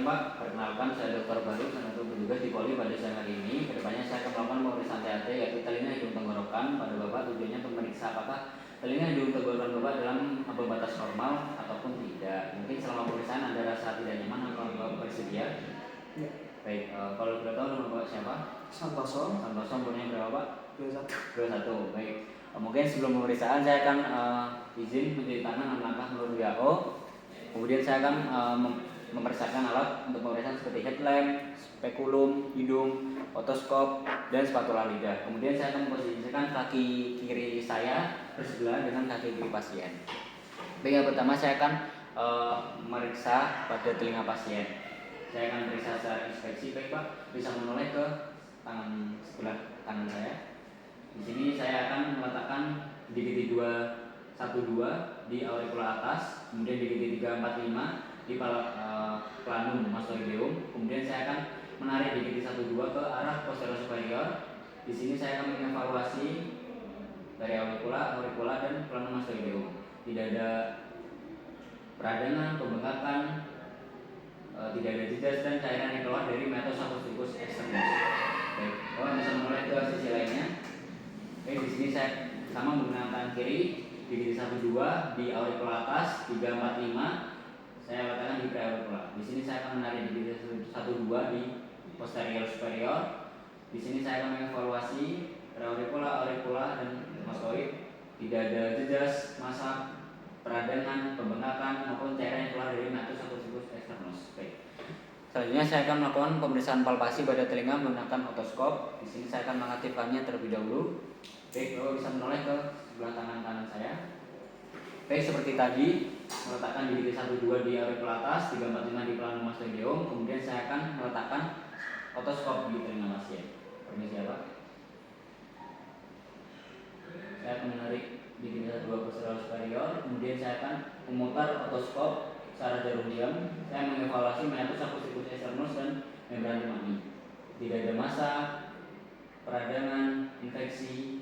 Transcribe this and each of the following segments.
Assalamualaikum Pak, perkenalkan saya Dr. Baru, satu bertugas di Poli pada siang hari ini. Kedepannya saya akan melakukan pemeriksaan THT yaitu telinga hidung tenggorokan pada Bapak. Tujuannya untuk memeriksa apakah telinga hidung tenggorokan Bapak dalam batas normal ataupun tidak. Mungkin selama pemeriksaan ada rasa tidak nyaman atau Bapak bersedia? Ya. Baik, kalau boleh tahu nama Bapak siapa? Santoso. Santoso, umurnya berapa Pak? 21. 21. Baik. Mungkin sebelum pemeriksaan saya akan izin menceritakan langkah menurut WHO. Kemudian saya akan mempersiapkan alat untuk pemeriksaan seperti headlamp, spekulum, hidung, otoskop, dan spatula lidah. Kemudian saya akan memposisikan kaki kiri saya bersebelahan dengan kaki kiri pasien. Baik, yang pertama saya akan memeriksa pada telinga pasien. Saya akan periksa secara inspeksi. Baik Pak, bisa menoleh ke tangan sebelah kanan saya. Di sini saya akan meletakkan gigi 212 di auricula atas, kemudian gigi 345 di planum mastoideum. Kemudian saya akan menarik gigi 12 ke arah posterior superior. Di sini saya akan mengevaluasi dari auricula dan planum mastoideum. Tidak ada peradangan, pembengkakan, tidak ada jejas dan cairan yang keluar dari meatus acousticus externus. Baik, Bapak bisa mulai ke sisi lainnya. Oke, di sini saya sama menggunakan tangan kiri, gigi 12 di auricula atas, 345 saya letakkan di preauricula. Di sini saya akan menarik gigi 12 di posterior superior. Di sini saya akan mengevaluasi preauricula, auricula dan mastoid. Tidak ada jejas, masak, peradangan, pembengkakan maupun cairan yang keluar dari meatus acousticus externus. Baik. Selanjutnya saya akan melakukan pemeriksaan palpasi pada telinga menggunakan otoskop. Di sini saya akan mengaktifkannya terlebih dahulu. Baik, Bapak bisa menoleh ke sebelah tangan kanan saya. Baik, seperti tadi, meletakkan gigi 12 di auricula atas, 345 di planum mastoideum. Kemudian saya akan meletakkan otoskop di telinga pasien. Permisi ya Pak. Saya akan menarik gigi 12 posterior superior. Kemudian saya akan memutar otoskop secara jarum diam. Saya mengevaluasi meatus acousticus externus dan membran temani. Tidak ada massa, peradangan, infeksi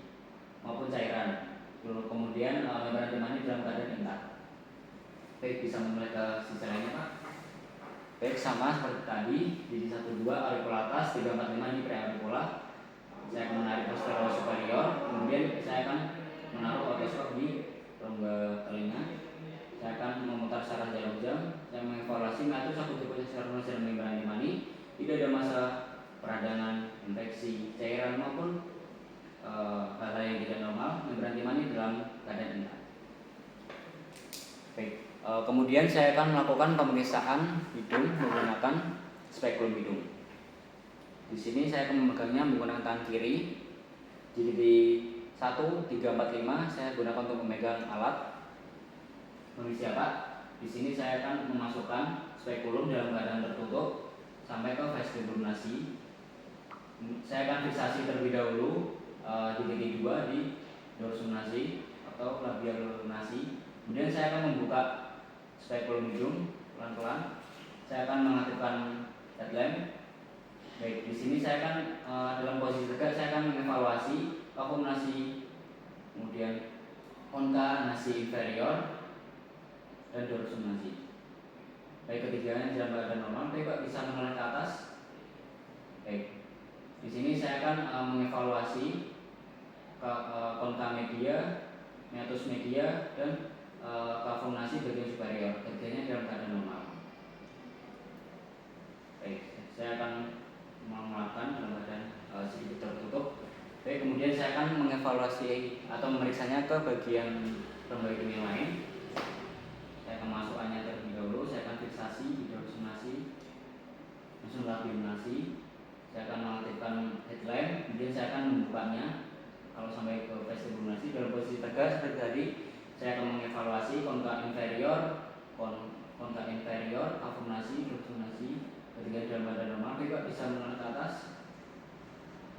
maupun cairan. Kemudian membran temani dalam keadaan intak. Baik, bisa mulai ke sisi lainnya Pak. Baik, sama seperti tadi, gigi 12 auricula atas, 345 di preauricula. Saya akan menarik posterior superior. Kemudian saya akan menaruh otoskop di rongga telinga. Saya akan memutar secara jarum jam. Saya mengevaluasi meatus acousticus externus dan membran temani. Tidak ada massa, peradangan, infeksi, cairan maupun hal-hal yang tidak normal. Membran temani dalam keadaan intak. Baik, kemudian saya akan melakukan pemeriksaan hidung menggunakan spekulum hidung. Di sini saya akan memegangnya menggunakan tangan kiri. Gigi 1, 345 saya gunakan untuk memegang alat. Permisi ya Pak. Di sini saya akan memasukkan spekulum dalam keadaan tertutup sampai ke vestibul nasi. Saya akan fiksasi terlebih dahulu di gigi 2 di dorsum nasi atau labial nasi. Kemudian saya akan membuka spekulum hidung pelan-pelan. Saya akan mengaktifkan headlamp. Baik, di sini saya akan dalam posisi tegak saya akan mengevaluasi vakum nasi, kemudian konka nasi inferior dan dorsum nasi. Baik, ketiganya dalam keadaan normal. Baik Pak, bisa menoleh ke atas. Baik, di sini saya akan mengevaluasi konka media, meatus media dan vakum nasi bagian superior. Ketiganya dalam keadaan normal. Baik, saya akan melakukan dalam keadaan sedikit tertutup. Baik, kemudian saya akan mengevaluasi atau memeriksanya ke bagian rongga hidung yang lain. Saya akan masukkannya terlebih dahulu. Saya akan fiksasi di dorsum nasi, langsung labial nasi. Saya akan mengaktifkan headlamp. Kemudian saya akan membukanya kalau sampai ke vestibul nasi dalam posisi tegak seperti tadi. Saya akan mengevaluasi konka inferior, vakum nasi, dorsum nasi. Ketika dalam keadaan normal, Bapak bisa menoleh ke atas.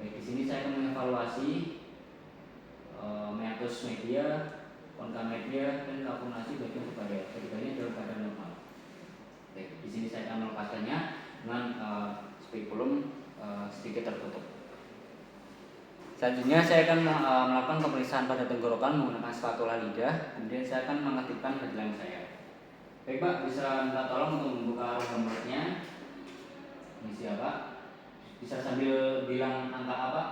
Baik, di sini saya akan mengevaluasi meatus media, konka media dan vakum nasi bagian superior. Ketiganya dalam keadaan normal. Baik, di sini saya akan melepaskannya dengan spekulum sedikit tertutup. Selanjutnya saya akan melakukan pemeriksaan pada tenggorokan menggunakan spatula lidah. Kemudian saya akan mengaktifkan headlamp saya. Baik Pak, bisa minta tolong untuk membuka rongga mulutnya. Bisa sambil bilang angka apa?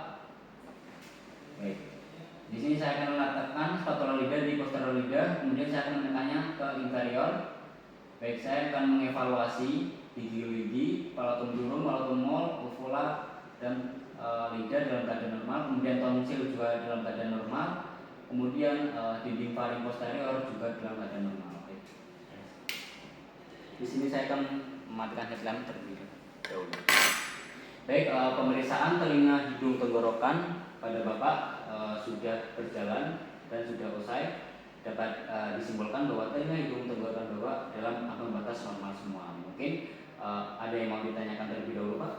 Baik. Di sini saya akan meletakkan spatula lidah di posterior lidah, kemudian saya akan menekannya ke inferior. Baik, saya akan mengevaluasi gigi-gigi, palatum durum, palatum mol, uvula, dan lidah dalam keadaan normal, kemudian tonsil juga dalam keadaan normal, kemudian dinding faring posterior juga dalam keadaan normal. Baik. Di sini saya akan mematikan headlamp terlebih dahulu. Baik, pemeriksaan telinga, hidung, tenggorokan pada Bapak sudah berjalan dan sudah usai. Dapat disimpulkan bahwa telinga, hidung, tenggorokan Bapak dalam ambang batas normal semua. Mungkin ada yang mau ditanyakan terlebih dahulu, Pak?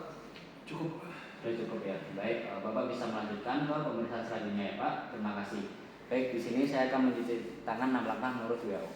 Cukup. Sudah cukup ya. Baik, Bapak bisa melanjutkan ke pemeriksaan selanjutnya ya, Pak. Terima kasih. Baik, di sini saya akan mencuci tangan 6 langkah menurut WHO.